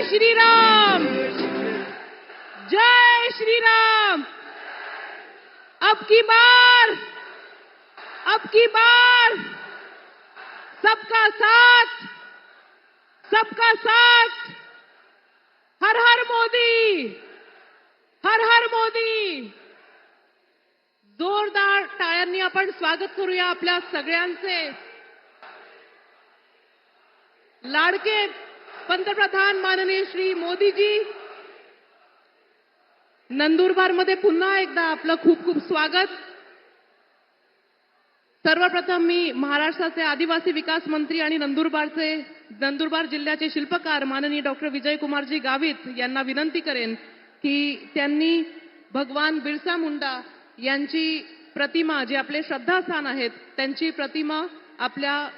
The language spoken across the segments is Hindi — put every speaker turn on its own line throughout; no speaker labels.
श्री राम, जय श्री राम। अब की बार सबका साथ, हर हर मोदी, हर हर मोदी। जोरदार टाळ्यांनी आपण स्वागत करूया आपल्या सगळ्यांचे। लाडके पंतप्रधान माननीय श्री मोदीजी, नंदुरबारमध्ये पुन्हा एकदा आपलं खूप खूप स्वागत। सर्वप्रथम मी महाराष्ट्राचे आदिवासी विकास मंत्री आणि नंदुरबार जिल्ह्याचे शिल्पकार माननीय डॉक्टर विजयकुमारजी गावित यांना विनंती करेन की त्यांनी भगवान बिरसा मुंडा यांची प्रतिमा, जे आपले श्रद्धास्थान आहेत, त्यांची प्रतिमा आपल्या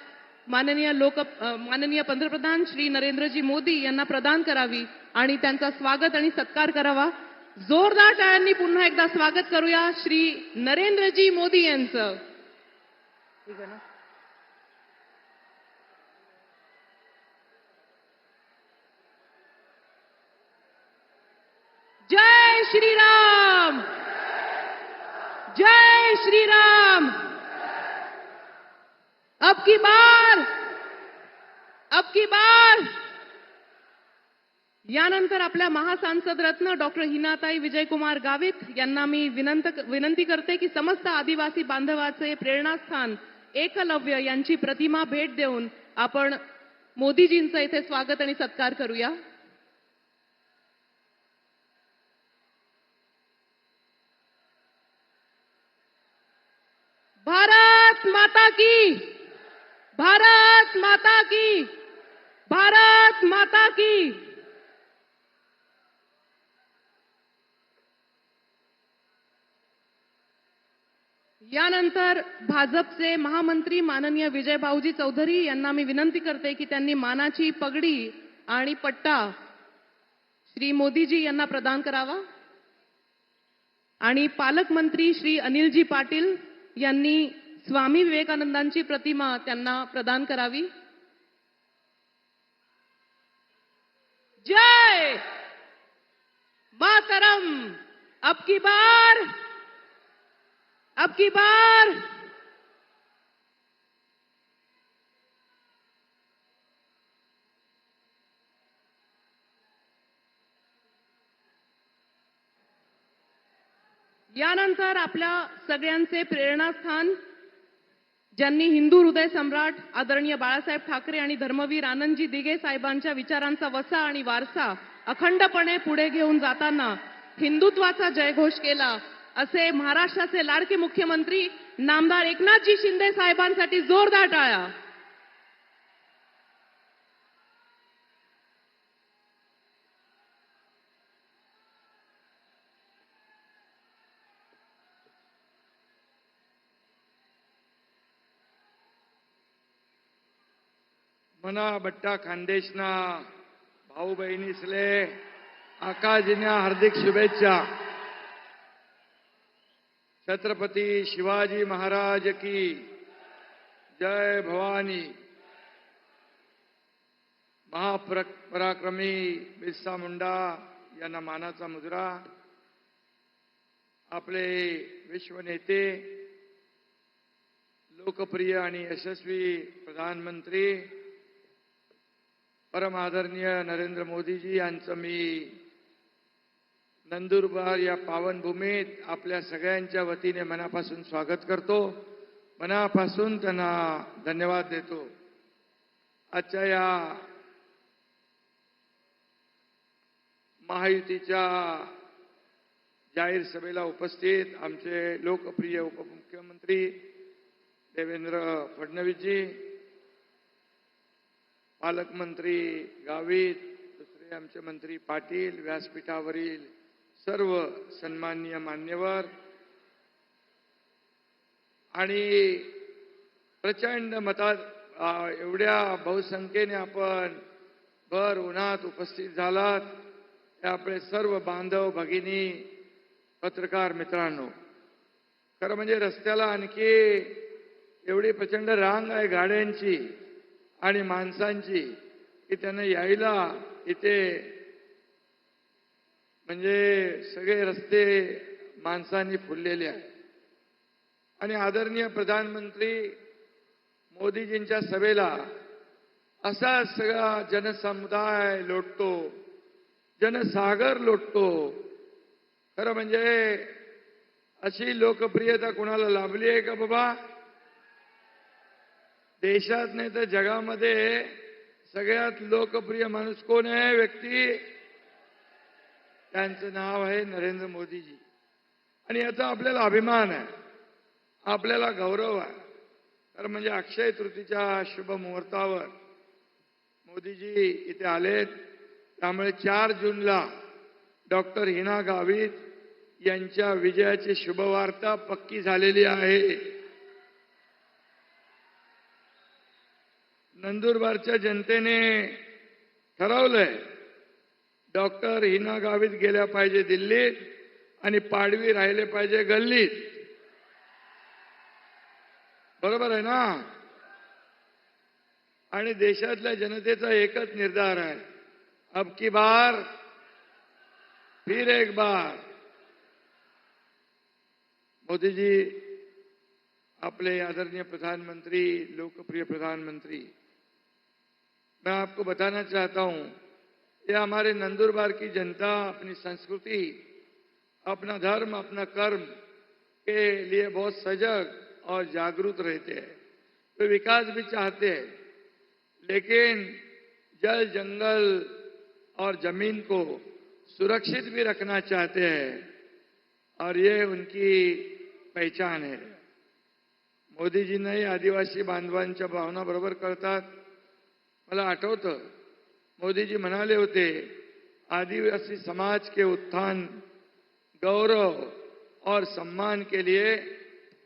माननीय पंतप्रधान श्री नरेंद्रजी मोदी यांना प्रदान करावी आणि त्यांचा स्वागत आणि सत्कार करावा। जोरदार टाळ्यांनी पुन्हा एकदा स्वागत करूया श्री नरेंद्रजी मोदी यांचं। ठीक आहे ना? जय श्री राम, जय श्री राम। अब की बार यानंतर आपल्या महासांसद रत्न डॉक्टर हिनाताई विजयकुमार गावित यांना मी विनंती करते की समस्त आदिवासी बांधवाचे प्रेरणास्थान एकलव्य यांची प्रतिमा भेट देऊन आपण मोदीजींचं इथे स्वागत आणि सत्कार करूया। भारत माता की, भारत माता की, भारत माता की। यानंतर भाजपचे महामंत्री माननीय विजय भाऊजी चौधरी यांना मी विनंती करते की त्यांनी मानाची पगडी आणि पट्टा श्री मोदीजी यांना प्रदान करावा आणि पालकमंत्री श्री अनिलजी पाटील यांनी स्वामी विवेकानंदांची प्रतिमा त्यांना प्रदान करावी। जय मातरम। अब की बार यानंतर आपल्या सगळ्यांचे प्रेरणास्थान, ज्यांनी हिंदू हृदय सम्राट आदरणीय बाळासाहेब ठाकरे आणि धर्मवीर आनंदजी दिघे साहेबांच्या विचारांचा वसा आणि वारसा अखंडपणे पुढे घेऊन जाताना हिंदुत्वाचा जयघोष केला, असे महाराष्ट्राचे लाडके मुख्यमंत्री नामदार एकनाथजी शिंदे साहेबांसाठी जोरदार टाळ्या।
मना बट्टा खानदेशना भाऊ बहिणीसले आकाशजींना हार्दिक शुभेच्छा। छत्रपती शिवाजी महाराज की जय भवानी। महापराक्रमी बिरसा मुंडा यांना मानाचा मुजरा। आपले विश्वनेते, लोकप्रिय आणि यशस्वी प्रधानमंत्री परम आदरणीय नरेंद्र मोदीजी यांचं मी नंदुरबार या पावनभूमीत आपल्या सगळ्यांच्या वतीने मनापासून स्वागत करतो, मनापासून त्यांना धन्यवाद देतो। आजच्या या महायुतीच्या जाहीर सभेला उपस्थित आमचे लोकप्रिय उपमुख्यमंत्री देवेंद्र फडणवीसजी, पालकमंत्री गावित, दुसरे आमचे मंत्री पाटील, व्यासपीठावरील सर्व सन्माननीय मान्यवर आणि प्रचंड मतात एवढ्या बहुसंख्येने आपण भर उन्हात उपस्थित झालात, ते आपले सर्व बांधव भगिनी, पत्रकार मित्रांनो, खरं म्हणजे रस्त्याला आणखी एवढी प्रचंड रांग आहे गाड्यांची आणि माणसांची की त्यांना यायला इथे म्हणजे सगळे रस्ते माणसांनी फुललेले आहेत आणि आदरणीय प्रधानमंत्री मोदीजींच्या सभेला असा सगळा जनसमुदाय लोटतो, जनसागर लोटतो. खरं म्हणजे अशी लोकप्रियता कुणाला लाभली आहे का बाबा? देशात नाही तर जगामध्ये सगळ्यात लोकप्रिय माणूस कोण आहे? व्यक्ती, त्यांचं नाव आहे नरेंद्र मोदीजी. आणि याचा आपल्याला अभिमान आहे, आपल्याला गौरव आहे. तर म्हणजे अक्षय तृतीच्या शुभ मुहूर्तावर मोदीजी इथे आलेत. त्यामुळे 4 जूनला डॉक्टर हिना गावित यांच्या विजयाची शुभवार्ता पक्की झालेली आहे. नंदुरबारच्या जनतेने ठरवलंय डॉक्टर हिना गावित गेल्या पाहिजे दिल्लीत आणि पाडवी राहिले पाहिजे गल्लीत. बरोबर आहे ना? आणि देशातल्या जनतेचा एकच निर्धार आहे, अब की बार फिर एक बार. मोदीजी अपने आदरणीय प्रधानमंत्री, लोकप्रिय प्रधानमंत्री, मैं आपको बताना चाहता हूं, ये हमारे नंदुरबार की जनता अपनी संस्कृति, अपना धर्म, अपना कर्म के लिए बहुत सजग और जागरूक रहते हैं. वे विकास भी चाहते हैं, लेकिन जल, जंगल और जमीन को सुरक्षित भी रखना चाहते हैं और ये उनकी पहचान है. मोदीजींनाही आदिवासी बांधवांच्या भावना बरोबर कळतात. मला आठवतं मोदीजी म्हणाले होते, आदिवासी समाज के उत्थान, गौरव और सम्मान के लिए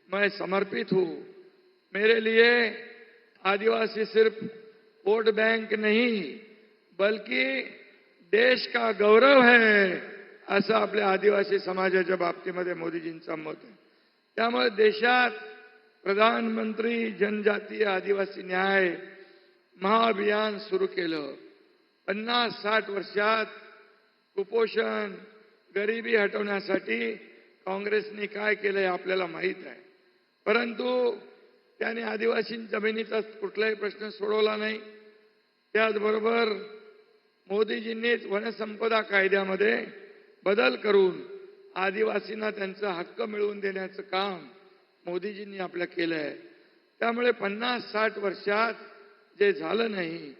मैं समर्पित हूं. मेरे लिए आदिवासी सिर्फ वोट बैंक नहीं बल्कि देश का गौरव है, असं आपल्या आदिवासी समाजाच्या बाबतीमध्ये मोदीजींचं मत आहे. त्यामुळे देशात प्रधानमंत्री जनजातीय आदिवासी न्याय महाअभियान सुरू केलं. 50-60 वर्षात कुपोषण, गरिबी हटवण्यासाठी काँग्रेसने काय केलंय आपल्याला माहीत आहे. परंतु त्याने आदिवासी जमिनीचा कुठलाही प्रश्न सोडवला नाही. त्याचबरोबर मोदीजींनीच वनसंपदा कायद्यामध्ये बदल करून आदिवासींना त्यांचा हक्क मिळवून देण्याचं काम मोदीजींनी आपलं केलंय. त्यामुळे 50-60 वर्षात जे झालं नाही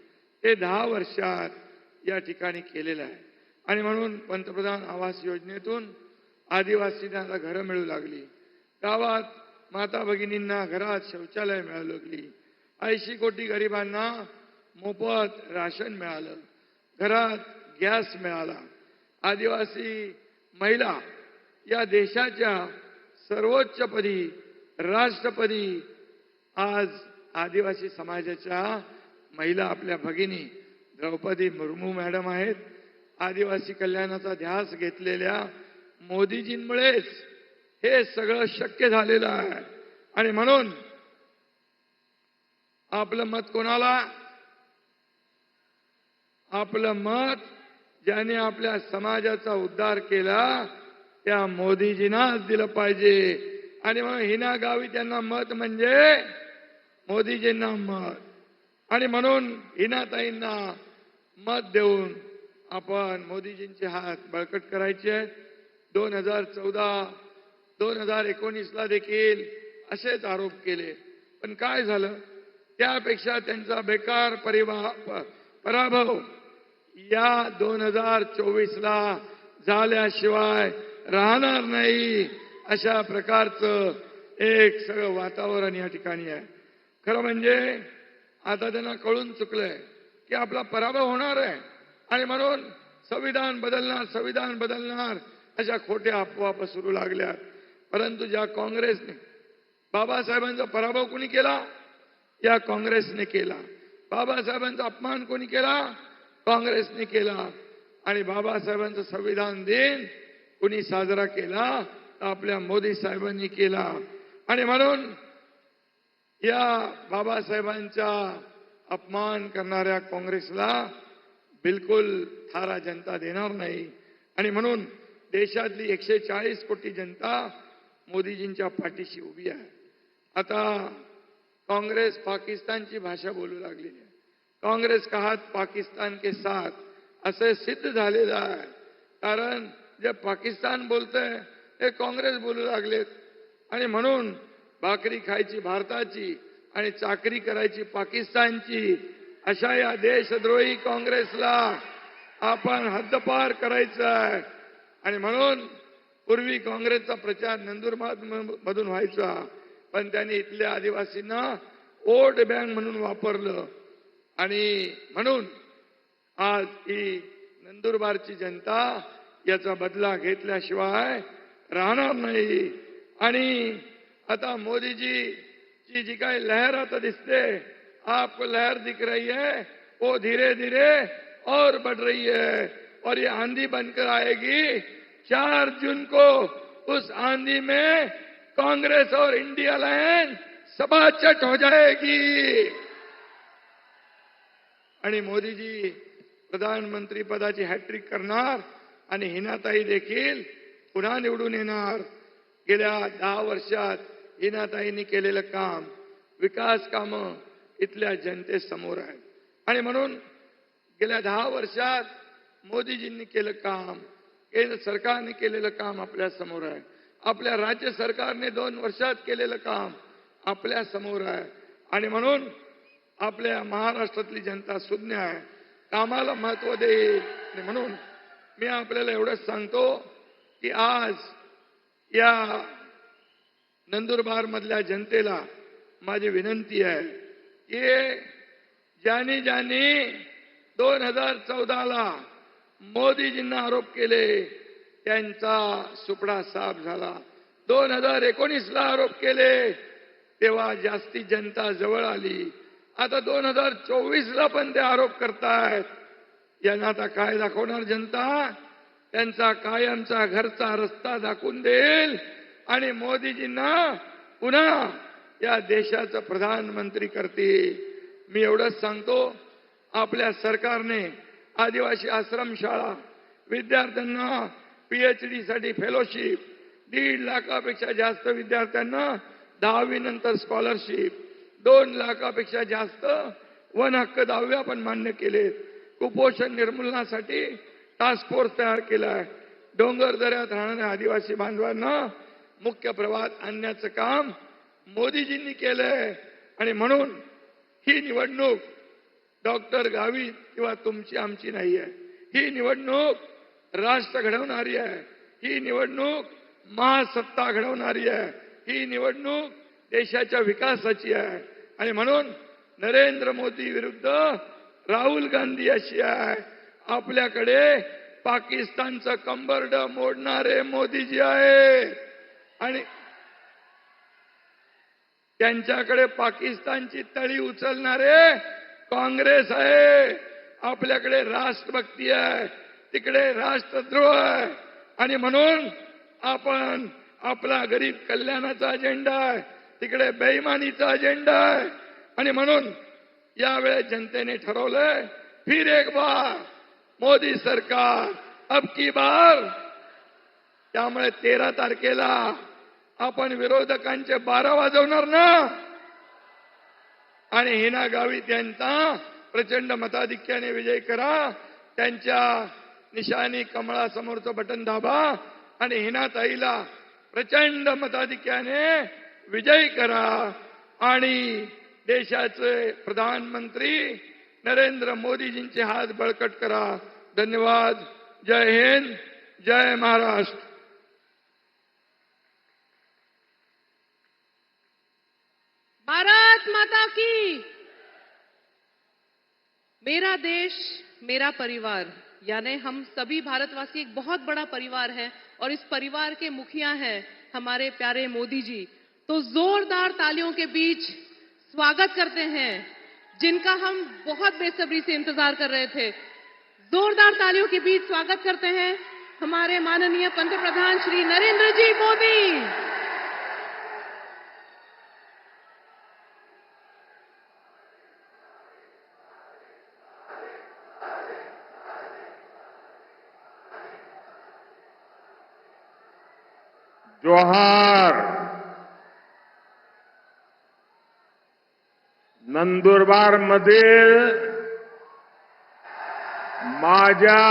ते 10 वर्षात या ठिकाणी केलेलं आहे. आणि म्हणून पंतप्रधान आवास योजनेतून आदिवासींना घरं मिळू लागली. गावात माता भगिनींना घरात शौचालय मिळू लागली. 80 कोटी गरिबांना मोफत राशन मिळालं. घरात गॅस मिळाला. आदिवासी महिला या देशाच्या सर्वोच्चपदी, राष्ट्रपदी आज आदिवासी समाजाच्या महिला आपल्या भगिनी द्रौपदी मुर्मू मॅडम आहेत. आदिवासी कल्याणाचा ध्यास घेतलेल्या मोदीजींमुळेच हे सगळं शक्य झालेलं आहे. आणि म्हणून आपलं मत कोणाला? आपलं मत ज्याने आपल्या समाजाचा उद्धार केला त्या मोदीजींनाच दिलं पाहिजे. आणि म्हणून हिना गावित यांना मत म्हणजे मोदीजींना मत. आणि म्हणून हिनाताईंना मत देऊन आपण मोदीजींचे हात बळकट करायचे आहेत. 2014, 2019ला देखील असेच आरोप केले. पण काय झालं? त्यापेक्षा त्यांचा बेकार पराभव या 2024ला झाल्याशिवाय राहणार नाही. अशा प्रकारचं एक सगळं वातावरण या ठिकाणी आहे. खरं म्हणजे आता त्यांना कळून चुकलंय की आपला पराभव होणार आहे आणि म्हणून संविधान बदलणार अशा खोट्या अफवा पसरू लागल्या. परंतु ज्या काँग्रेसने बाबासाहेबांचा पराभव कोणी केला? या काँग्रेसने केला. बाबासाहेबांचा अपमान कोणी केला? काँग्रेसने केला. आणि बाबासाहेबांचा संविधान दिन कोणी साजरा केला? आपल्या मोदी साहेबांनी केला. आणि म्हणून या बाबासाहेबांचा अपमान करणाऱ्या काँग्रेसला बिलकुल थारा जनता देणार नाही. आणि म्हणून देशातली 140 कोटी जनता मोदीजींच्या पाठीशी उभी आहे. आता काँग्रेस पाकिस्तानची भाषा बोलू लागलेली आहे. काँग्रेस का हात पाकिस्तान के साथ असे सिद्ध झालेलं आहे. कारण जे पाकिस्तान बोलतंय ते काँग्रेस बोलू लागलेत. आणि म्हणून भाकरी खायची भारताची आणि चाकरी करायची पाकिस्तानची, अशा या देशद्रोही काँग्रेसला आपण हद्दपार करायचं आहे. आणि म्हणून पूर्वी काँग्रेसचा प्रचार नंदुरबार मधून व्हायचा, पण त्यांनी इथल्या आदिवासींना वोट बँक म्हणून वापरलं. आणि म्हणून आज ही नंदुरबारची जनता याचा बदला घेतल्याशिवाय राहणार नाही. आणि आता मोदीजी जी काही लहर आता दिसते, आपको लहर दिख रही है, वो धीरे धीरे और बढ़ रही है और ये आंधी बनकर आएगी. 4 जून को उस आंधी में कांग्रेस और इंडिया लाइन सबाचट हो जाएगी. आणि मोदीजी प्रधानमंत्री पदाची हॅट्रिक करणार आणि हिनाताई देखील पुन्हा निवडून येणार. गेल्या 10 वर्षात हिनाताईंनी केलेलं काम, विकास कामं इथल्या जनतेसमोर आहे. आणि म्हणून गेल्या 10 वर्षात मोदीजींनी केलं काम, केंद्र सरकारने केलेलं काम आपल्या समोर आहे. आपल्या राज्य सरकारने 2 वर्षात केलेलं काम आपल्या समोर आहे. आणि म्हणून आपल्या महाराष्ट्रातली जनता सुज्ञ आहे, कामाला महत्व देईल. आणि म्हणून मी आपल्याला एवढंच सांगतो की आज या नंदुरबार मधल्या जनतेला माझी विनंती आहे की ज्यांनी 2014ला मोदीजींना आरोप केले त्यांचा सुपडा साफ झाला. 2019ला आरोप केले तेव्हा जास्ती जनता जवळ आली. आता 2024ला पण ते आरोप करतायत. यांना आता काय दाखवणार जनता? त्यांचा कायमचा घरचा रस्ता दाखवून देईल आणि मोदीजींना पुन्हा या देशाचं प्रधानमंत्री करतील. मी एवढंच सांगतो, आपल्या सरकारने आदिवासी आश्रमशाळा, विद्यार्थ्यांना PhD साठी फेलोशिप, 1.5 लाखापेक्षा जास्त विद्यार्थ्यांना 10वी नंतर स्कॉलरशिप, 2 लाखापेक्षा जास्त वन हक्क दाव्या पण मान्य केलेत. कुपोषण निर्मूलनासाठी टास्क फोर्स तयार केलाय. डोंगर दऱ्यात राहणाऱ्या आदिवासी बांधवांना मुख्य प्रवाहात आणण्याचं काम मोदीजींनी केलंय. आणि म्हणून ही निवडणूक डॉक्टर गावित किंवा तुमची आमची नाही आहे. ही निवडणूक राष्ट्र घडवणारी आहे. ही निवडणूक महासत्ता घडवणारी आहे. ही निवडणूक देशाच्या विकासाची आहे. आणि म्हणून नरेंद्र मोदी विरुद्ध राहुल गांधी अशी आहे. आपल्याकडे पाकिस्तानचं कंबरड मोडणारे मोदीजी आहे आणि त्यांच्याकडे पाकिस्तानची तळी उचलणारे काँग्रेस आहे. आपल्याकडे राष्ट्रभक्ती आहे, तिकडे राष्ट्रद्रोह आहे. आणि म्हणून आपण आपला गरीब कल्याणाचा अजेंडा आहे, तिकडे बेईमानीचा अजेंडा आहे. आणि म्हणून यावेळेस जनतेने ठरवलंय, फिर एक बार मोदी सरकार अब की बार. त्यामुळे 13 तारखेला आपण विरोधकांचे 12 वाजवणार ना. आणि हिना गावित यांचा प्रचंड मताधिक्याने विजय करा. त्यांच्या निशाणी कमळासमोरचं बटन दाबा आणि हिनाताईला प्रचंड मताधिक्याने विजयी करा. आणि देशाचे प्रधानमंत्री नरेंद्र मोदीजींचे हात बळकट करा. धन्यवाद. जय हिंद, जय महाराष्ट्र.
भारत माता की. मेरा देश मेरा परिवार, यानी हम सभी भारतवासी एक बहुत बड़ा परिवार है और इस परिवार के मुखिया हैं हमारे प्यारे मोदी जी. तो जोरदार तालियों के बीच स्वागत करते हैं जिनका हम बहुत बेसब्री से इंतजार कर रहे थे. जोरदार तालियों के बीच स्वागत करते हैं हमारे माननीय पंतप्रधान श्री नरेंद्र जी मोदी.
जोहार। नंदुरबार मधील माझ्या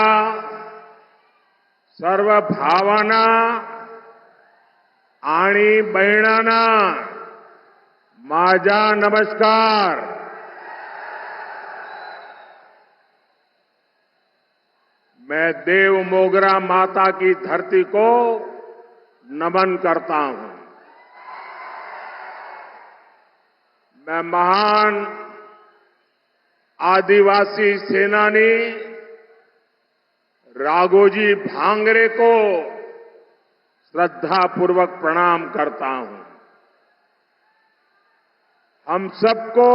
सर्व भावांना आणि बहिणांना माझा नमस्कार। मैं देव मोगरा माता की धरती को नमन करता हूं। मैं महान आदिवासी सेनानी राघोजी भांगरे को श्रद्धापूर्वक प्रणाम करता हूं। हम सबको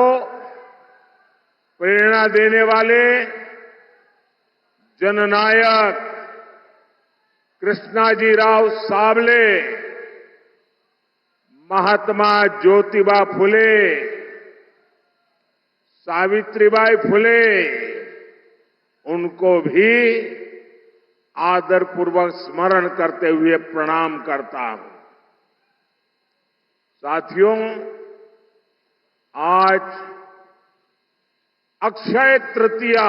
प्रेरणा देने वाले जननायक कृष्णाजीराव साबले, महात्मा ज्योतिबा फुले, सावित्रीबाई फुले, उनको भी आदरपूर्वक स्मरण करते हुए प्रणाम करता हूं। साथियों, आज अक्षय तृतीया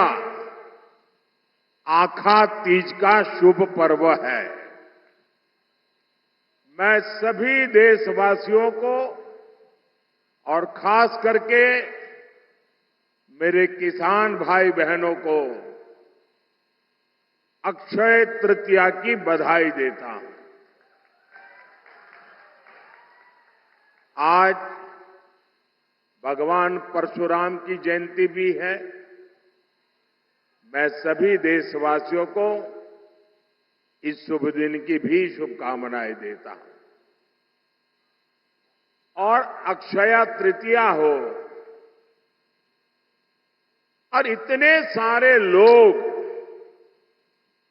आखा तीज का शुभ पर्व है। मैं सभी देशवासियों को और खास करके मेरे किसान भाई बहनों को अक्षय तृतीया की बधाई देता हूं। आज भगवान परशुराम की जयंती भी है। मैं सभी देशवासियों को इस शुभ दिन की भी शुभकामनाएं देता हूं। और अक्षय तृतीया हो और इतने सारे लोग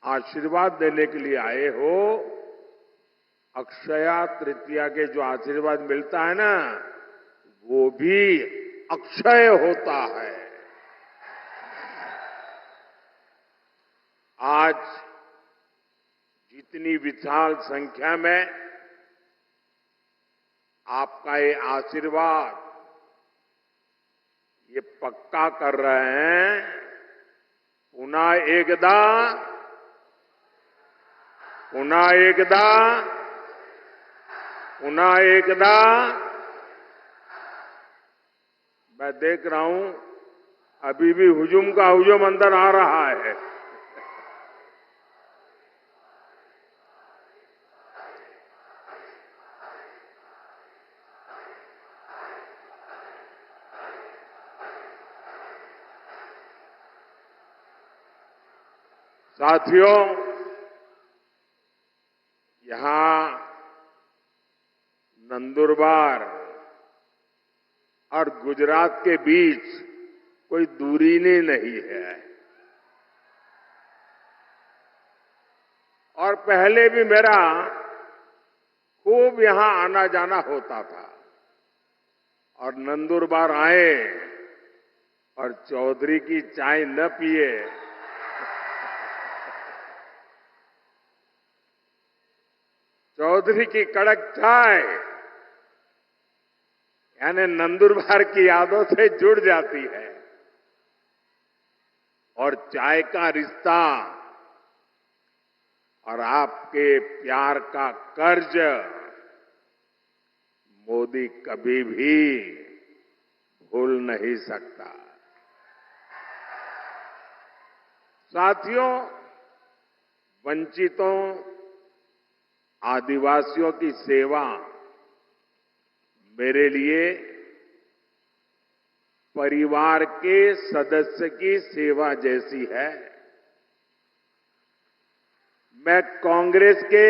आशीर्वाद देने के लिए आए हो। अक्षय तृतीया के जो आशीर्वाद मिलता है ना, वो भी अक्षय होता है। आज जितनी विशाल संख्या में आपका ये आशीर्वाद ये पक्का कर रहे हैं, पुनः एकदा पुनः एकदा पुनः एकदा। मैं देख रहा हूं अभी भी हुजूम का हुजूम अंदर आ रहा है। साथियों, यहां नंदुरबार और गुजरात के बीच कोई दूरी नहीं है। और पहले भी मेरा खूब यहां आना जाना होता था। और नंदुरबार आए और चौधरी की चाय न पिए चौधरी की कड़क चाय यानी नंदुरबार की यादों से जुड़ जाती है। और चाय का रिश्ता और आपके प्यार का कर्ज मोदी कभी भी भूल नहीं सकता। साथियों, वंचितों, आदिवासियों की सेवा मेरे लिए परिवार के सदस्य की सेवा जैसी है। मैं कांग्रेस के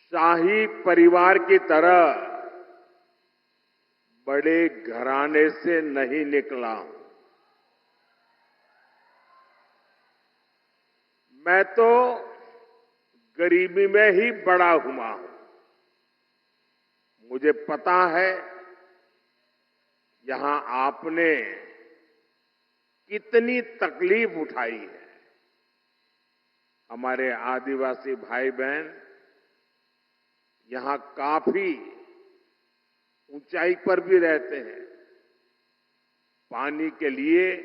शाही परिवार की तरह बड़े घराने से नहीं निकला हूं। मैं तो गरीबी में ही बड़ा हुआ हूं। मुझे पता है यहां आपने कितनी तकलीफ उठाई है। हमारे आदिवासी भाई बहन यहां काफी ऊंचाई पर भी रहते हैं। पानी के लिए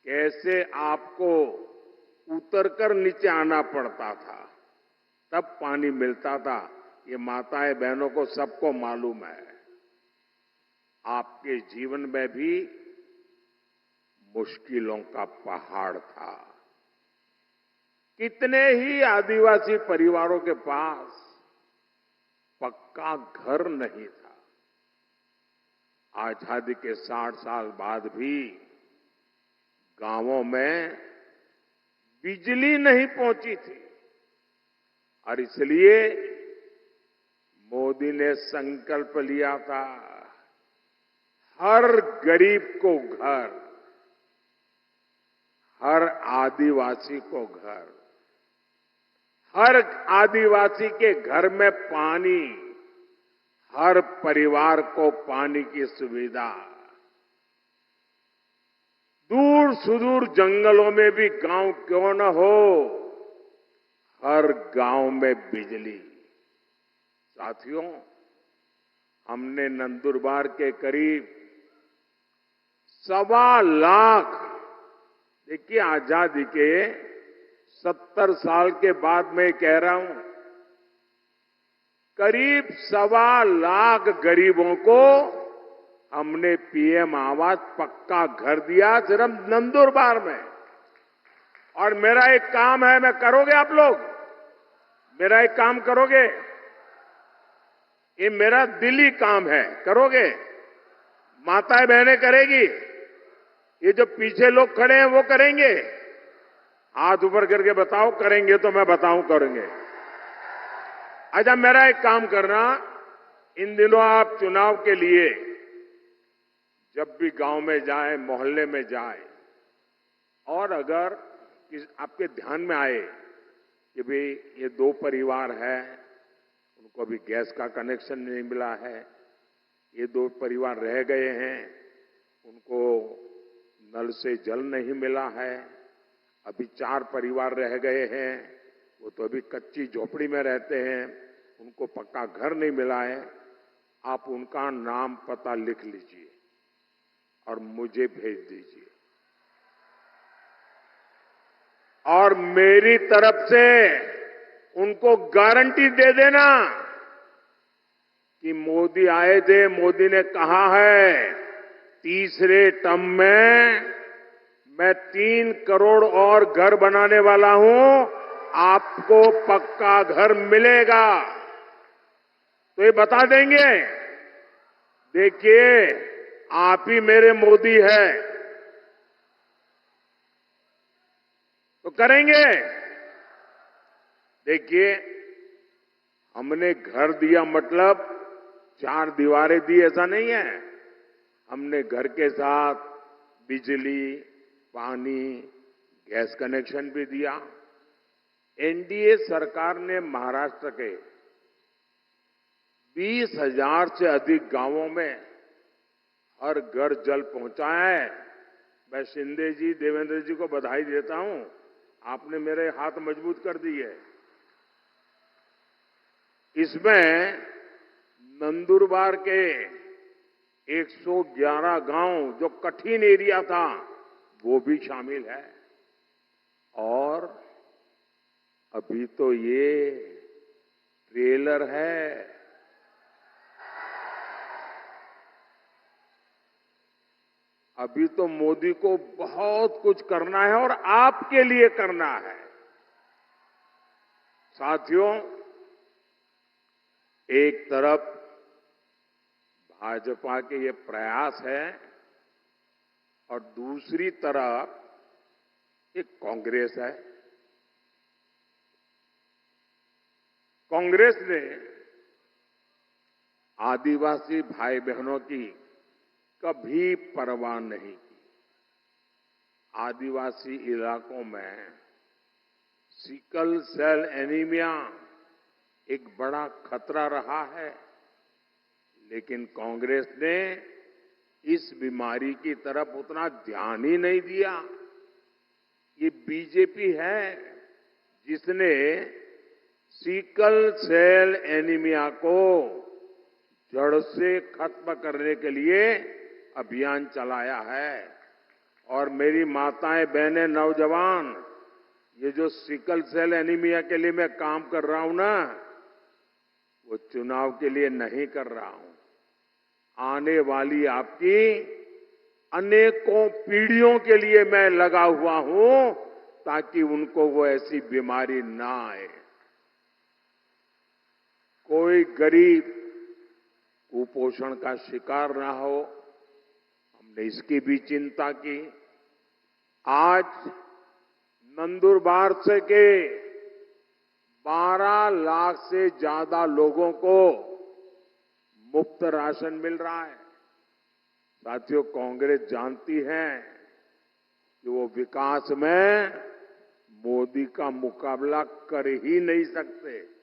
कैसे आपको उतरकर नीचे आना पड़ता था, तब पानी मिलता था, ये माताएं बहनों को सबको मालूम है। आपके जीवन में भी मुश्किलों का पहाड़ था। कितने ही आदिवासी परिवारों के पास पक्का घर नहीं था। आजादी के 60 साल बाद भी गांवों में बिजली नहीं पहुंची थी और इसलिए मोदी ने संकल्प लिया था, हर गरीब को घर, हर आदिवासी को घर, हर आदिवासी के घर में पानी, हर परिवार को पानी की सुविधा। दूर सुदूर जंगलों में भी गांव क्यों न हो, हर गांव में बिजली। साथियों, हमने नंदुरबार के करीब 1.25 लाख, देखिए आजादी के 70 साल के बाद मैं कह रहा हूं, करीब 1.25 लाख गरीबों को हमने पीएम आवास पक्का घर दिया सिर्फ नंदुरबार में। और मेरा एक काम है, मैं करोगे आप लोग? मेरा एक काम करोगे? ये मेरा दिली काम है, करोगे? माताएं बहनें करेगी? ये जो पीछे लोग खड़े हैं वो करेंगे? हाथ ऊपर करके बताओ, करेंगे तो मैं बताऊं करेंगे। अच्छा, मेरा एक काम करना, इन दिनों आप चुनाव के लिए जब भी गांव में जाए, मोहल्ले में जाए, और अगर आपके ध्यान में आए कि भाई ये 2 परिवार है, उनको अभी गैस का कनेक्शन नहीं मिला है, ये 2 परिवार रह गए हैं, उनको नल से जल नहीं मिला है, अभी 4 परिवार रह गए हैं, वो तो अभी कच्ची झोपड़ी में रहते हैं, उनको पक्का घर नहीं मिला है, आप उनका नाम पता लिख लीजिए और मुझे भेज दीजिए। और मेरी तरफ से उनको गारंटी दे देना कि मोदी आए थे, मोदी ने कहा है तीसरे टर्म में मैं 3 करोड़ और घर बनाने वाला हूं, आपको पक्का घर मिलेगा। तो ये बता देंगे, देखिए आप ही मेरे मोदी है, तो करेंगे। देखिए, हमने घर दिया मतलब 4 दीवारें दी ऐसा नहीं है। हमने घर के साथ बिजली, पानी, गैस कनेक्शन भी दिया। एनडीए सरकार ने महाराष्ट्र के 20,000 से अधिक गांवों में हर घर जल पहुंचाया है। मैं शिंदे जी, देवेंद्र जी को बधाई देता हूं, आपने मेरे हाथ मजबूत कर दिए। इसमें नंदुरबार के 111 गांव जो कठिन एरिया था वो भी शामिल है। और अभी तो ये ट्रेलर है, अभी तो मोदी को बहुत कुछ करना है और आपके लिए करना है। साथियों, एक तरफ भाजपा के ये प्रयास है और दूसरी तरफ एक कांग्रेस है। कांग्रेस ने आदिवासी भाई बहनों की कभी परवाह नहीं की। आदिवासी इलाकों में सिकल सेल एनीमिया एक बड़ा खतरा रहा है, लेकिन कांग्रेस ने इस बीमारी की तरफ उतना ध्यान ही नहीं दिया। ये बीजेपी है जिसने सिकल सेल एनीमिया को जड़ से खत्म करने के लिए अभियान चलाया है। और मेरी माताएं, बहनें, नौजवान, ये जो सिकल सेल एनीमिया के लिए मैं काम कर रहा हूं ना, वो चुनाव के लिए नहीं कर रहा हूं। आने वाली आपकी अनेकों पीढ़ियों के लिए मैं लगा हुआ हूं, ताकि उनको वो ऐसी बीमारी ना आए। कोई गरीब कुपोषण का शिकार ना हो, हमने इसकी भी चिंता की। आज नंदुरबार से के 12 लाख से ज्यादा लोगों को मुफ्त राशन मिल रहा है। साथियों, कांग्रेस जानती है कि वो विकास में मोदी का मुकाबला कर ही नहीं सकते,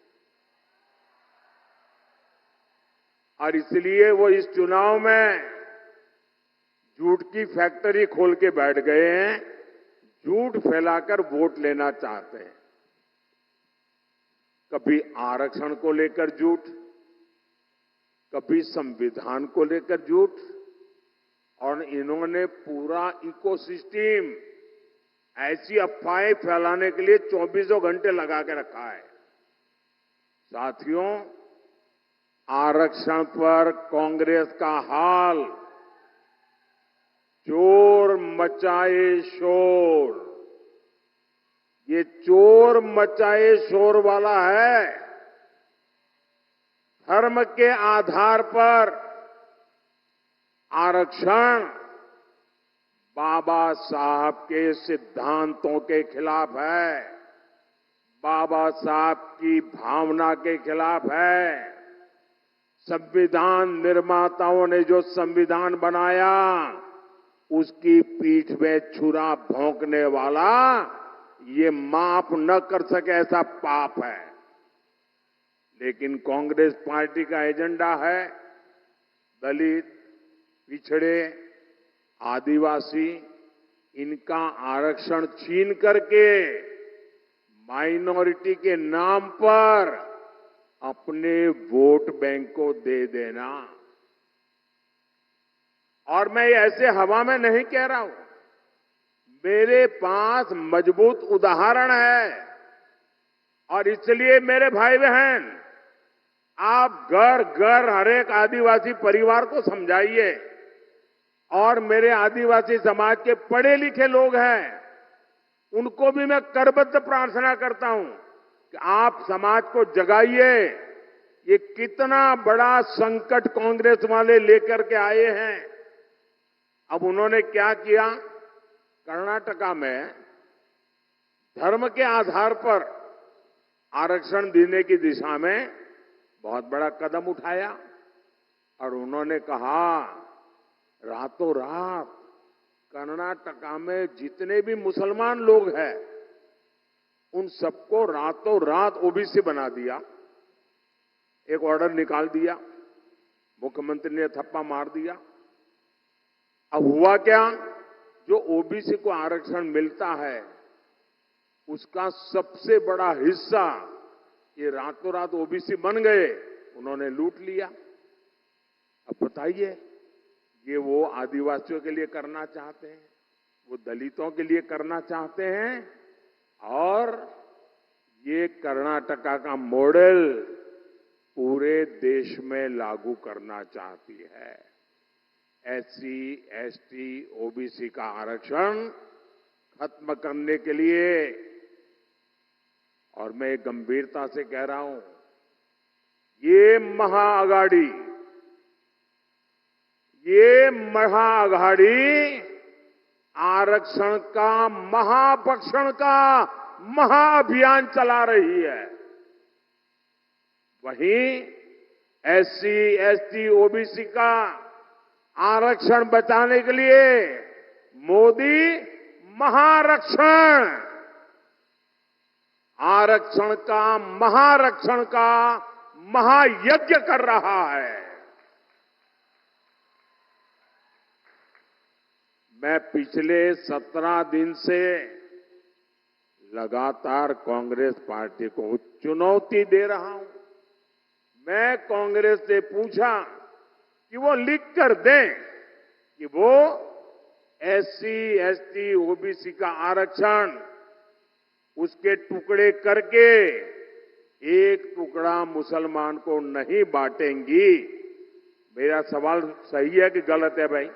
और इसलिए वो इस चुनाव में झूठ की फैक्ट्री खोल के बैठ गए हैं, झूठ फैलाकर वोट लेना चाहते हैं। कभी आरक्षण को लेकर झूठ, कभी संविधान को लेकर झूठ, और इन्होंने पूरा इकोसिस्टम ऐसी अफवाहें फैलाने के लिए 24 घंटे लगा के रखा है। साथियों, आरक्षण पर कांग्रेस का हाल चोर मचाए शोर, ये चोर मचाए शोर वाला है। धर्म के आधार पर आरक्षण बाबा साहब के सिद्धांतों के खिलाफ है, बाबा साहब की भावना के खिलाफ है। संविधान निर्माताओं ने जो संविधान बनाया, उसकी पीठ में छुरा भोंकने वाला ये माफ न कर सके ऐसा पाप है। लेकिन कांग्रेस पार्टी का एजेंडा है दलित, पिछड़े, आदिवासी, इनका आरक्षण छीन करके माइनॉरिटी के नाम पर अपने वोट बैंक को दे देना। और मैं ऐसे हवा में नहीं कह रहा हूं, मेरे पास मजबूत उदाहरण है। और इसलिए मेरे भाई बहन, आप घर घर हर एक आदिवासी परिवार को समझाइए, और मेरे आदिवासी समाज के पढ़े लिखे लोग हैं, उनको भी मैं करबद्ध प्रार्थना करता हूं कि आप समाज को जगाइए। ये कितना बड़ा संकट कांग्रेस वाले लेकर के आए हैं। अब उन्होंने क्या किया, कर्नाटका में धर्म के आधार पर आरक्षण देने की दिशा में बहुत बड़ा कदम उठाया, और उन्होंने कहा रातों रात कर्नाटका में जितने भी मुसलमान लोग हैं, उन सबको रातों रात ओबीसी बना दिया। एक ऑर्डर निकाल दिया, मुख्यमंत्री ने थप्पा मार दिया। अब हुआ क्या, जो ओबीसी को आरक्षण मिलता है, उसका सबसे बड़ा हिस्सा ये रातों रात ओबीसी बन गए, उन्होंने लूट लिया। अब बताइए, ये वो आदिवासियों के लिए करना चाहते हैं, वो दलितों के लिए करना चाहते हैं, और ये कर्नाटका का मॉडल पूरे देश में लागू करना चाहती है। एससी, एसटी, ओबीसी का आरक्षण खत्म करने के लिए। और मैं गंभीरता से कह रहा हूं, ये महाअघाड़ी आरक्षण का महापक्षण का महाअभियान चला रही है। वहीं एससी, एसटी, ओबीसी का आरक्षण बचाने के लिए मोदी आरक्षण का महायज्ञ कर रहा है। मैं पिछले 17 दिन से लगातार कांग्रेस पार्टी को चुनौती दे रहा हूं। मैं कांग्रेस से पूछा कि वो लिख कर दें कि वो एससी, एसटी, ओबीसी का आरक्षण उसके टुकड़े करके एक टुकड़ा मुसलमान को नहीं बांटेंगी। मेरा सवाल सही है कि गलत है भाई?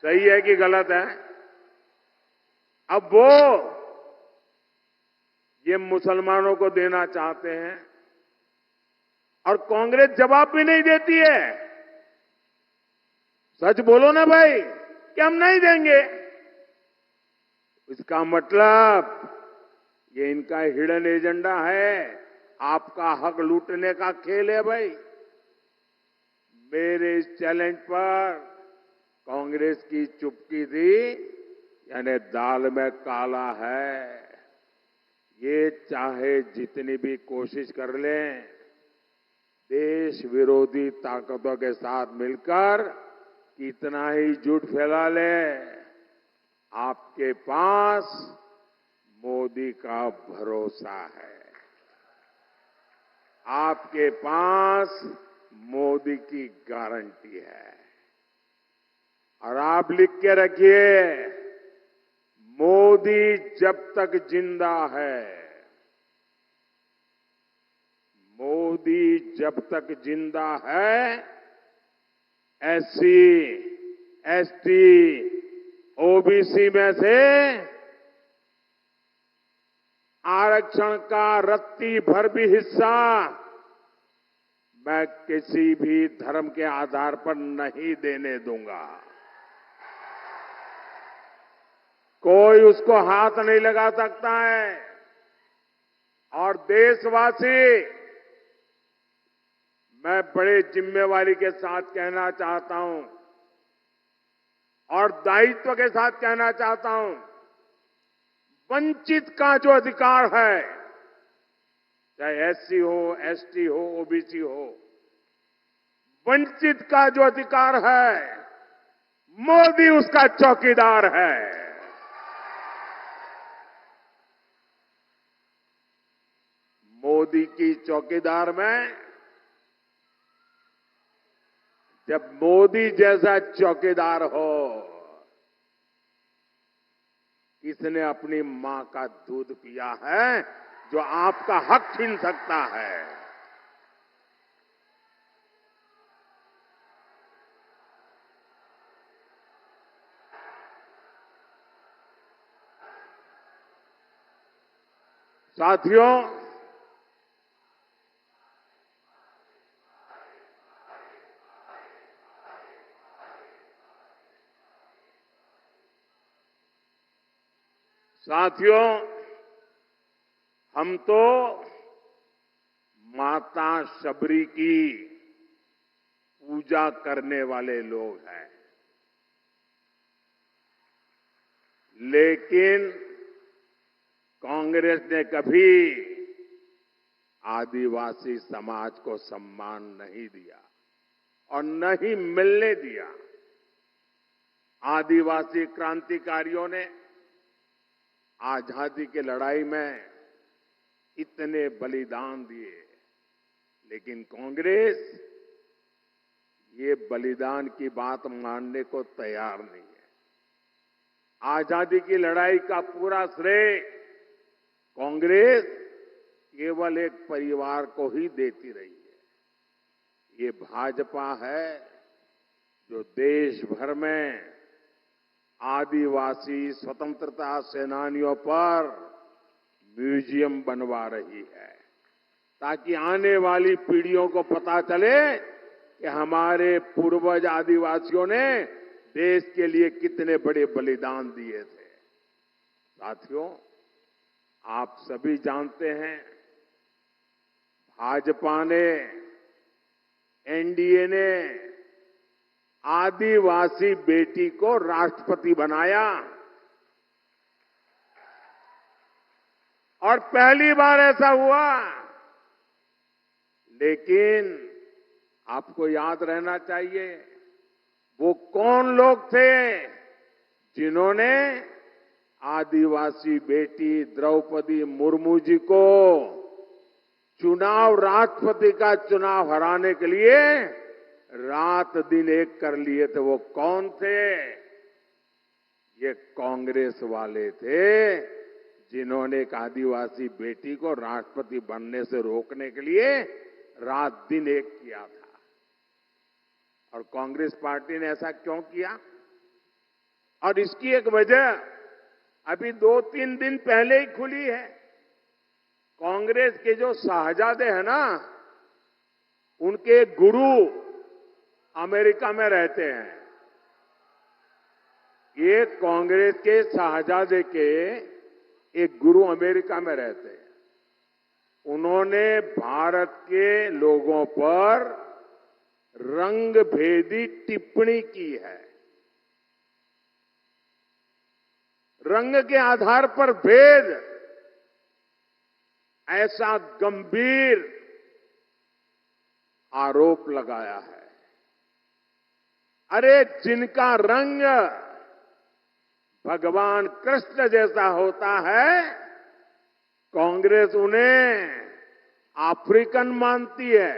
सही है कि गलत है? अब वो ये मुसलमानों को देना चाहते हैं और कांग्रेस जवाब भी नहीं देती है। सच बोलो ना भाई कि हम नहीं देंगे। इसका मतलब ये इनका हिडन एजेंडा है, आपका हक लूटने का खेल है भाई। मेरे इस चैलेंज पर कांग्रेस की चुप्पी थी, यानी दाल में काला है। ये चाहे जितनी भी कोशिश कर लें, देश विरोधी ताकतों के साथ मिलकर कितना ही झूठ फैला ले, आपके पास मोदी का भरोसा है। आपके पास मोदी की गारंटी है। और आप लिख के रखिए, मोदी जब तक जिंदा है, मोदी जब तक जिंदा है, एससी, एसटी, ओबीसी में से आरक्षण का रत्ती भर भी हिस्सा मैं किसी भी धर्म के आधार पर नहीं देने दूंगा। कोई उसको हाथ नहीं लगा सकता है। और देशवासी, मैं बड़े जिम्मेवारी के साथ कहना चाहता हूं और दायित्व के साथ कहना चाहता हूं, वंचित का जो अधिकार है, चाहे एससी हो, एसटी हो, ओबीसी हो, वंचित का जो अधिकार है, मोदी उसका चौकीदार है। मोदी की चौकीदार में जब मोदी जैसा चौकीदार हो, किसने अपनी मां का दूध पिया है जो आपका हक छीन सकता है? साथियों, साथियों, हम तो माता शबरी की पूजा करने वाले लोग हैं, लेकिन कांग्रेस ने कभी आदिवासी समाज को सम्मान नहीं दिया और न ही मिलने दिया। आदिवासी क्रांतिकारियों ने आजादी की लड़ाई में इतने बलिदान दिए, लेकिन कांग्रेस ये बलिदान की बात मानने को तैयार नहीं है। आजादी की लड़ाई का पूरा श्रेय कांग्रेस केवल एक परिवार को ही देती रही है। ये भाजपा है जो देश भर में आदिवासी स्वतंत्रता सेनानियों पर म्यूजियम बनवा रही है, ताकि आने वाली पीढ़ियों को पता चले कि हमारे पूर्वज आदिवासियों ने देश के लिए कितने बड़े बलिदान दिए थे। साथियों, आप सभी जानते हैं, भाजपा ने, एनडीए ने आदिवासी बेटी को राष्ट्रपति बनाया और पहली बार ऐसा हुआ। लेकिन आपको याद रहना चाहिए, वो कौन लोग थे जिन्होंने आदिवासी बेटी द्रौपदी मुर्मू जी को चुनाव, राष्ट्रपति का चुनाव हराने के लिए रात दिन एक कर लिए थे। वो कौन थे? ये कांग्रेस वाले थे, जिन्होंने एक आदिवासी बेटी को राष्ट्रपति बनने से रोकने के लिए रात दिन एक किया था। और कांग्रेस पार्टी ने ऐसा क्यों किया? और इसकी एक वजह अभी 2-3 दिन पहले ही खुली है। कांग्रेस के जो शाहजादे हैं ना, उनके गुरु अमेरिका में रहते हैं। ये कांग्रेस के शाहजादे के एक गुरु अमेरिका में रहते हैं। उन्होंने भारत के लोगों पर रंगभेदी टिप्पणी की है। रंग के आधार पर भेद, ऐसा गंभीर आरोप लगाया है। अरे जिनका रंग भगवान कृष्ण जैसा होता है, कांग्रेस उन्हें अफ्रीकन मानती है।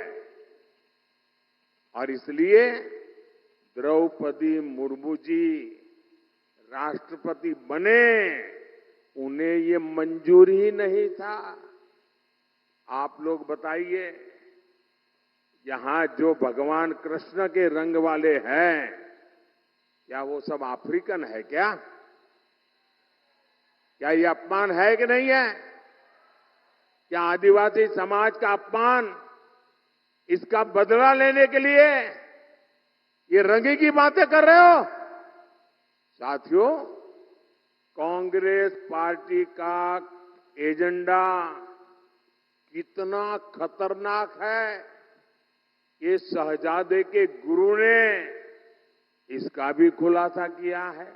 और इसलिए द्रौपदी मुर्मू जी राष्ट्रपति बने, उन्हें ये मंजूर ही नहीं था। आप लोग बताइए, यहां जो भगवान कृष्ण के रंग वाले हैं, क्या वो सब अफ्रीकन है क्या? क्या ये अपमान है कि नहीं है? क्या आदिवासी समाज का अपमान, इसका बदला लेने के लिए ये रंगी की बातें कर रहे हो? साथियों, कांग्रेस पार्टी का एजेंडा कितना खतरनाक है, ये शहजादे के गुरु ने इसका भी खुलासा किया है।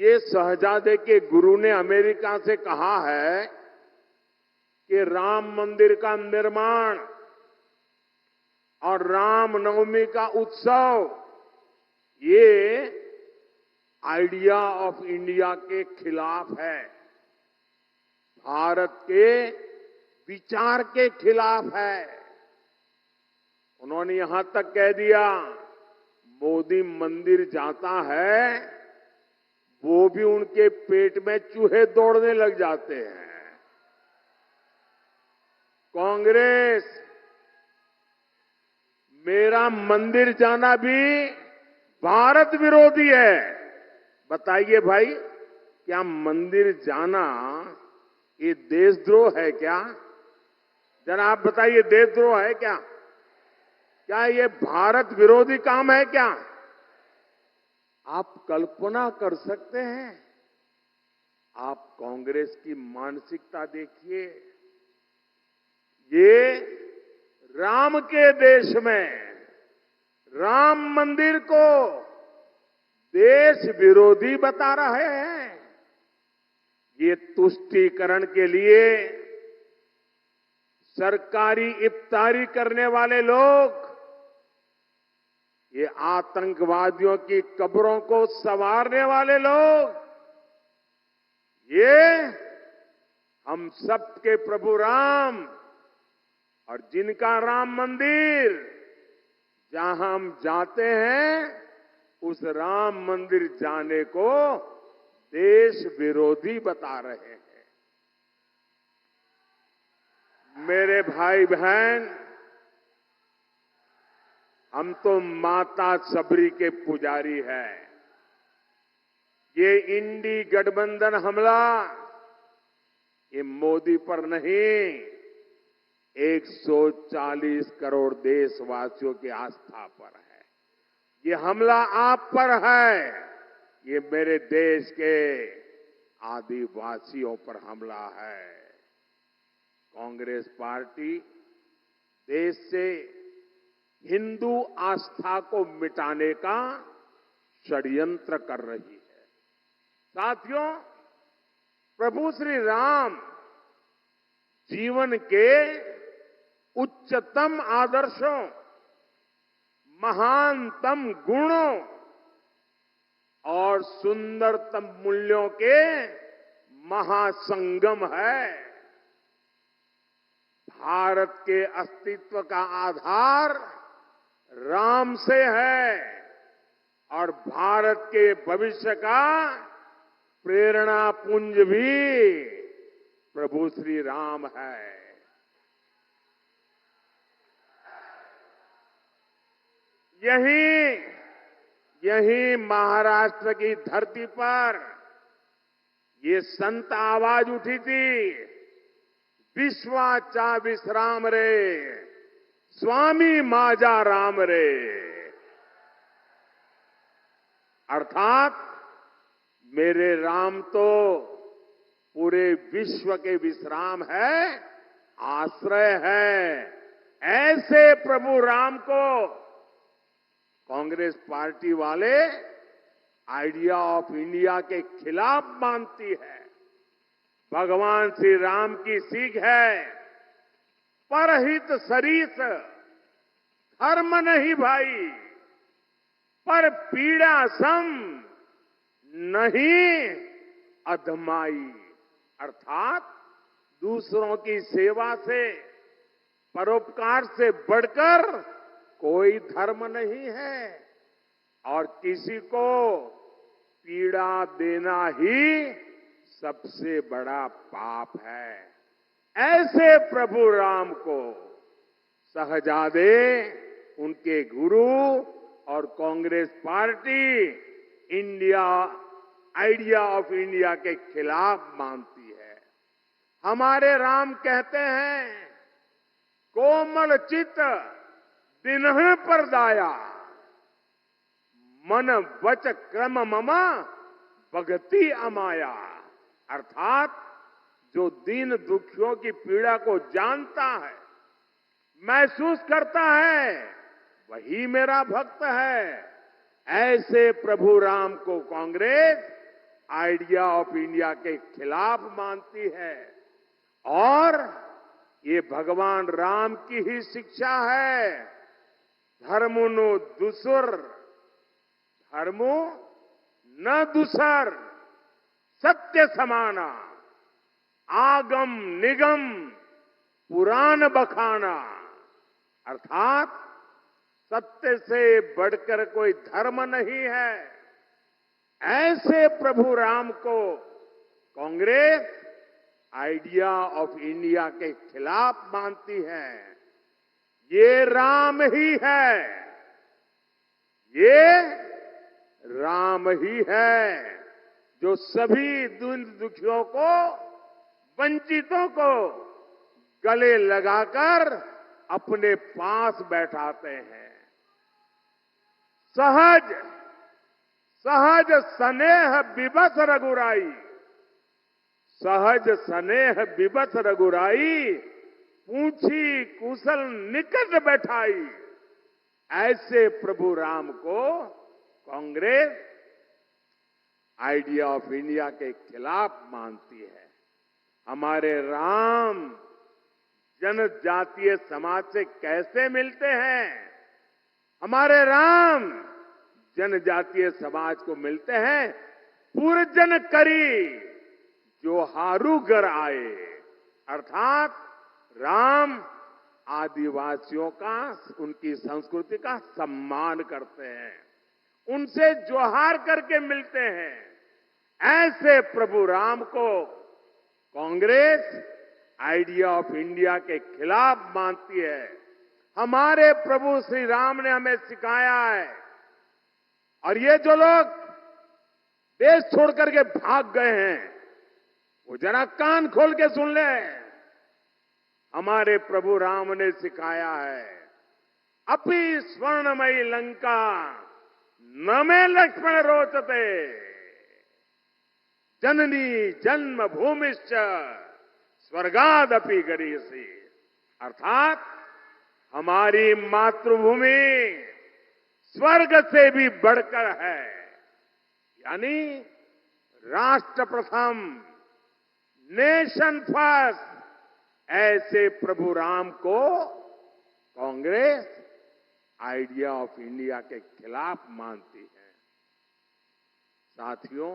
ये शहजादे के गुरु ने अमेरिका से कहा है कि राम मंदिर का निर्माण और रामनवमी का उत्सव ये आइडिया ऑफ इंडिया के खिलाफ है, भारत के विचार के खिलाफ है। उन्होंने यहां तक कह दिया, मोदी मंदिर जाता है, वो भी उनके पेट में चूहे दौड़ने लग जाते हैं। कांग्रेस मेरा मंदिर जाना भी भारत विरोधी है। बताइए भाई, क्या मंदिर जाना ये देशद्रोह है क्या? जरा आप बताइए, देशद्रोह है क्या? क्या ये भारत विरोधी काम है क्या? आप कल्पना कर सकते हैं? आप कांग्रेस की मानसिकता देखिए। ये राम के देश में राम मंदिर को देश विरोधी बता रहे हैं। ये तुष्टीकरण के लिए सरकारी इफ्तारी करने वाले लोग, ये आतंकवादियों की कब्रों को संवारने वाले लोग, ये हम सबके प्रभु राम और जिनका राम मंदिर, जहां हम जाते हैं, उस राम मंदिर जाने को देश विरोधी बता रहे हैं। मेरे भाई बहन, हम तो माता सबरी के पुजारी हैं। ये इंडी गठबंधन हमला, ये मोदी पर नहीं, 140 करोड़ देशवासियों की आस्था पर है। ये हमला आप पर है, ये मेरे देश के आदिवासियों पर हमला है। कांग्रेस पार्टी देश से हिंदू आस्था को मिटाने का षड्यंत्र कर रही है। साथियों, प्रभु श्री राम जीवन के उच्चतम आदर्शों, महानतम गुणों और सुंदरतम मूल्यों के महासंगम है। भारत के अस्तित्व का आधार राम से है और भारत के भविष्य का प्रेरणा पुंज भी प्रभु श्री राम है। यही महाराष्ट्र की धरती पर ये संत आवाज उठी थी, विश्वाचा विश्राम रे, स्वामी माजा राम रे। अर्थात मेरे राम तो पूरे विश्व के विश्राम है, आश्रय है। ऐसे प्रभु राम को कांग्रेस पार्टी वाले आइडिया ऑफ इंडिया के खिलाफ मानती है। भगवान श्री राम की सीख है, परहित सरीस, धर्म नहीं भाई, पर पीड़ा सम नहीं अधमाई। अर्थात दूसरों की सेवा से, परोपकार से बढ़कर कोई धर्म नहीं है और किसी को पीड़ा देना ही सबसे बड़ा पाप है। ऐसे प्रभु राम को शहजादे, उनके गुरु और Congress party India idea of India के खिलाफ मानती है। हमारे राम कहते हैं, कोमल चित दिनह पर दाया, मन वच क्रम ममा भगति अमाया। अर्थात जो दीन दुखियों की पीड़ा को जानता है, महसूस करता है, वही मेरा भक्त है। ऐसे प्रभु राम को कांग्रेस आइडिया ऑफ इंडिया के खिलाफ मानती है और ये भगवान राम की ही शिक्षा है। धर्मुनु दुसुर, धर्मो न दुसर, सत्य समाना, आगम निगम पुराण बखाना। अर्थात सत्य से बढ़कर कोई धर्म नहीं है। ऐसे प्रभु राम को कांग्रेस आइडिया ऑफ इंडिया के खिलाफ मानती है। ये राम ही है, ये राम ही है जो सभी दीन दुखियों को, वंचितों को गले लगाकर अपने पास बैठाते हैं। सहज सहज स्नेह विवश रघुराई, सहज स्नेह विवश रघुराई, पूछी कुशल निकट बैठाई। ऐसे प्रभु राम को कांग्रेस आइडिया ऑफ इंडिया के खिलाफ मानती है। हमारे राम जनजातीय समाज से कैसे मिलते हैं? हमारे राम जनजातीय समाज को मिलते हैं, पूर्जन करी जो हारू घर आए। अर्थात राम आदिवासियों का, उनकी संस्कृति का सम्मान करते हैं, उनसे जोहार करके मिलते हैं। ऐसे प्रभु राम को कांग्रेस आइडिया ऑफ इंडिया के खिलाफ मानती है। हमारे प्रभु श्री राम ने हमें सिखाया है, और ये जो लोग देश छोड़ करके भाग गए हैं, वो जरा कान खोल के सुन ले। हमारे प्रभु राम ने सिखाया है, अपि स्वर्णमयी लंका न में लक्ष्मण रोचते, जननी जन्म भूमिश्च स्वर्गादपि गरीयसी। अर्थात हमारी मातृभूमि स्वर्ग से भी बढ़कर है, यानी राष्ट्र प्रथम, नेशन फर्स्ट। ऐसे प्रभु राम को कांग्रेस आइडिया ऑफ इंडिया के खिलाफ मानती है। साथियों,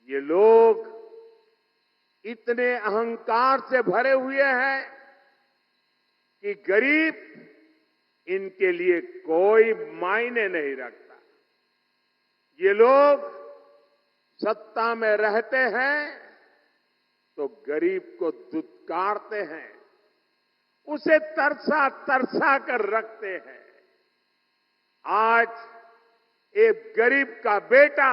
ये लोग इतने अहंकार से भरे हुए हैं कि गरीब इनके लिए कोई मायने नहीं रखता। ये लोग सत्ता में रहते हैं तो गरीब को दुत्कारते हैं, उसे तरसा तरसा कर रखते हैं। आज एक गरीब का बेटा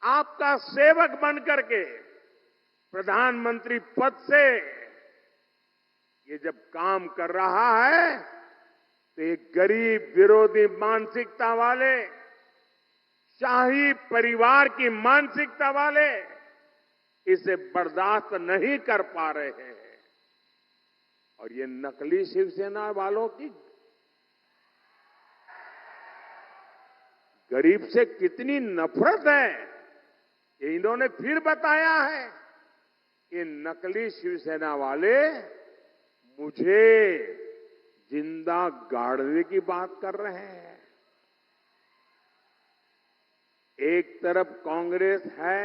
आपका सेवक बनकर के प्रधानमंत्री पद से ये जब काम कर रहा है तो एक गरीब विरोधी मानसिकता वाले, शाही परिवार की मानसिकता वाले इसे बर्दाश्त नहीं कर पा रहे हैं। और ये नकली शिवसेना वालों की गरीब से कितनी नफरत है, ये इन्होंने फिर बताया है। ये नकली शिवसेना वाले मुझे जिंदा गाड़ने की बात कर रहे हैं। एक तरफ कांग्रेस है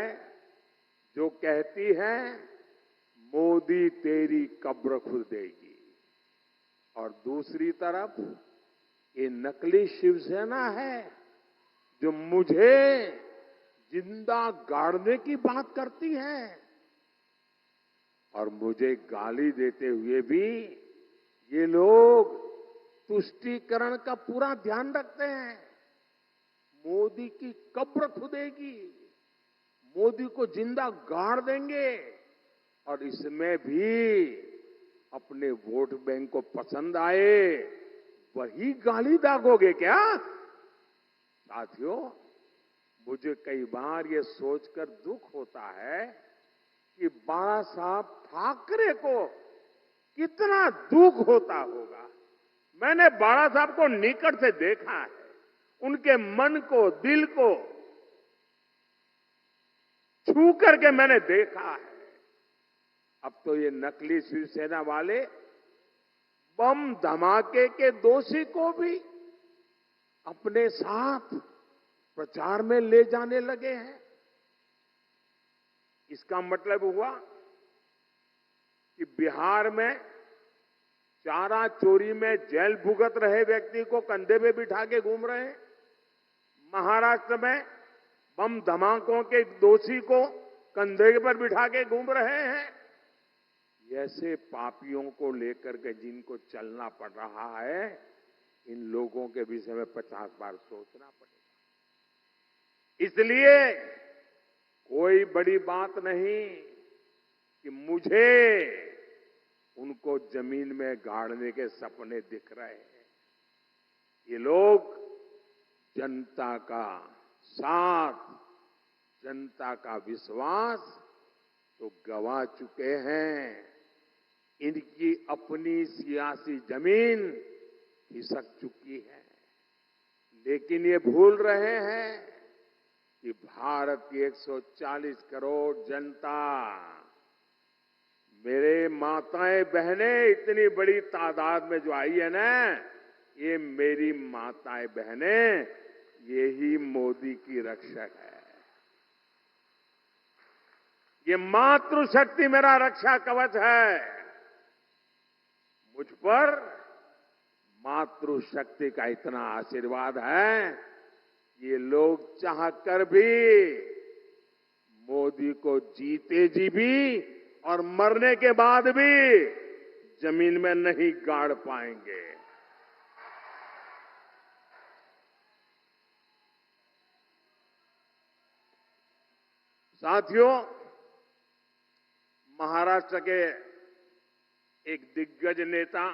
जो कहती है मोदी तेरी कब्र खुद देगी, और दूसरी तरफ ये नकली शिवसेना है जो मुझे जिंदा गाड़ने की बात करती है। और मुझे गाली देते हुए भी ये लोग तुष्टीकरण का पूरा ध्यान रखते हैं। मोदी की कब्र खुदेगी, मोदी को जिंदा गाड़ देंगे, और इसमें भी अपने वोट बैंक को पसंद आए वही गाली दागोगे क्या? साथियों, मुझे कई बार ये सोचकर दुख होता है कि बाला साहब ठाकरे को कितना दुख होता होगा। मैंने बाला साहब को निकट से देखा है, उनके मन को, दिल को छू करके मैंने देखा है। अब तो ये नकली शिवसेना वाले बम धमाके के दोषी को भी अपने साथ प्रचार में ले जाने लगे हैं। इसका मतलब हुआ कि बिहार में चारा चोरी में जेल भुगत रहे व्यक्ति को कंधे पे बिठा के घूम रहे हैं। महाराष्ट्र में बम धमाकों के दोषी को कंधे पर बिठा के घूम रहे हैं। ऐसे पापियों को लेकर के जिनको चलना पड़ रहा है, इन लोगों के विषय में 50 बार सोचना पड़ेगा। इसलिए कोई बड़ी बात नहीं कि मुझे उनको जमीन में गाड़ने के सपने दिख रहे हैं। ये लोग जनता का साथ, जनता का विश्वास तो गवा चुके हैं। इनकी अपनी सियासी जमीन खिसक चुकी है। लेकिन ये भूल रहे हैं कि भारत की 140 करोड़ जनता, मेरे माताएं बहनें इतनी बड़ी तादाद में जो आई है ना, ये मेरी माताएं बहनें, यही मोदी की रक्षक है। ये मातृशक्ति मेरा रक्षा कवच है। मुझ पर मातृशक्ति का इतना आशीर्वाद है, ये लोग चाहकर भी मोदी को जीते जी भी और मरने के बाद भी जमीन में नहीं गाड़ पाएंगे। साथियों, महाराष्ट्र के एक दिग्गज नेता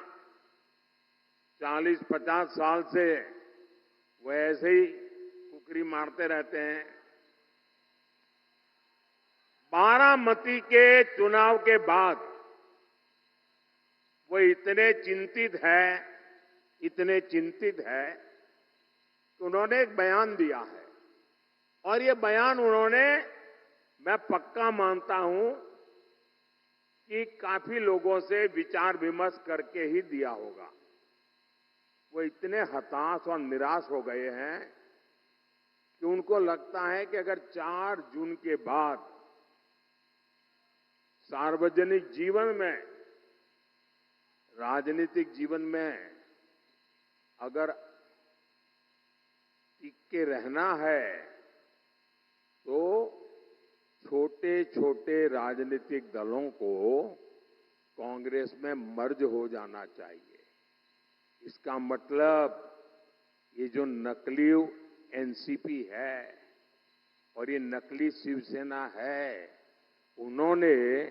40-50 साल से वो ऐसे ही कुकरी मारते रहते हैं। बारामती के चुनाव के बाद वो इतने चिंतित है कि उन्होंने एक बयान दिया है, और ये बयान उन्होंने, मैं पक्का मानता हूं कि काफी लोगों से विचार विमर्श करके ही दिया होगा। वो इतने हताश और निराश हो गए हैं कि उनको लगता है कि अगर 4 जून के बाद सार्वजनिक जीवन में, राजनीतिक जीवन में अगर टिक के रहना है तो छोटे छोटे राजनीतिक दलों को कांग्रेस में मर्ज हो जाना चाहिए। इसका मतलब ये जो नकली एनसीपी है और ये नकली शिवसेना है, उन्होंने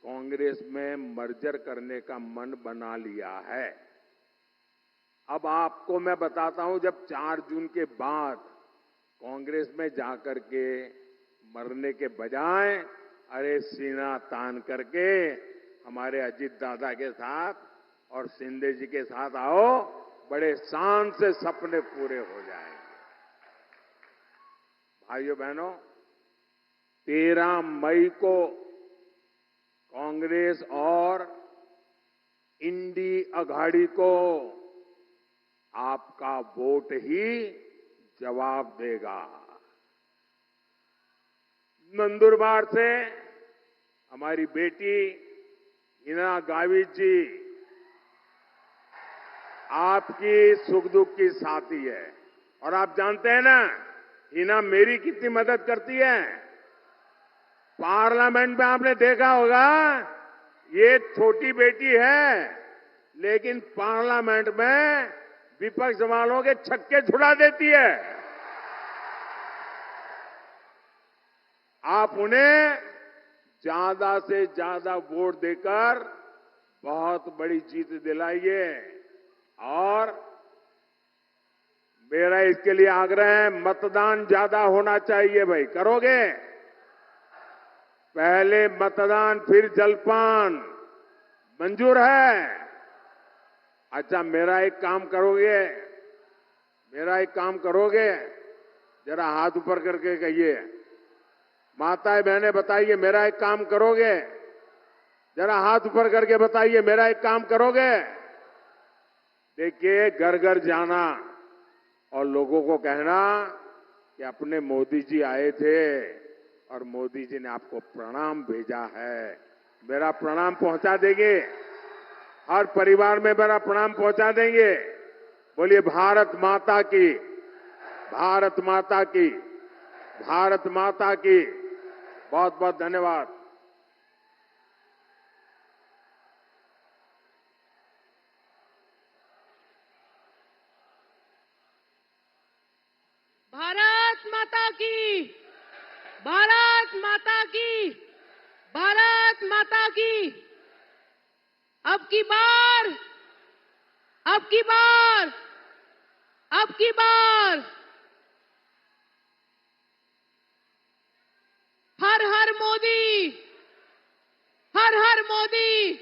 कांग्रेस में मर्जर करने का मन बना लिया है। अब आपको मैं बताता हूं, जब 4 जून के बाद कांग्रेस में जाकर के मरने के बजाय अरे सीना तान करके हमारे अजीत दादा के साथ और शिंदे जी के साथ आओ, बड़े शान से सपने पूरे हो जाएंगे। भाइयों बहनों, 13 मई को कांग्रेस और इंडी अघाड़ी को आपका वोट ही जवाब देगा। नंदुरबार से हमारी बेटी हिना गावित जी आपकी सुख दुख की साथी है, और आप जानते हैं ना हिना मेरी कितनी मदद करती है। पार्लियामेंट में आपने देखा होगा, ये छोटी बेटी है लेकिन पार्लियामेंट में विपक्ष वालों के छक्के छुड़ा देती है। आप उन्हें ज्यादा से ज्यादा वोट देकर बहुत बड़ी जीत दिलाइए। और मेरा इसके लिए आग्रह है, मतदान ज्यादा होना चाहिए। भाई करोगे? पहले मतदान फिर जलपान, मंजूर है? अच्छा, मेरा एक काम करोगे, जरा हाथ ऊपर करके कहिए। माताएं बहनें बताइए, मेरा एक काम करोगे? जरा हाथ ऊपर करके बताइए, मेरा एक काम करोगे? देखिए, घर घर जाना और लोगों को कहना कि अपने मोदी जी आए थे और मोदी जी ने आपको प्रणाम भेजा है। मेरा प्रणाम पहुंचा देंगे? हर परिवार में मेरा प्रणाम पहुंचा देंगे? बोलिए भारत माता की, भारत माता की, भारत माता की। बहुत बहुत धन्यवाद।
भारत माता की, भारत माता की, भारत माता की। अब की बार, अब की बार, अब की बार हर हर मोदी, हर हर मोदी।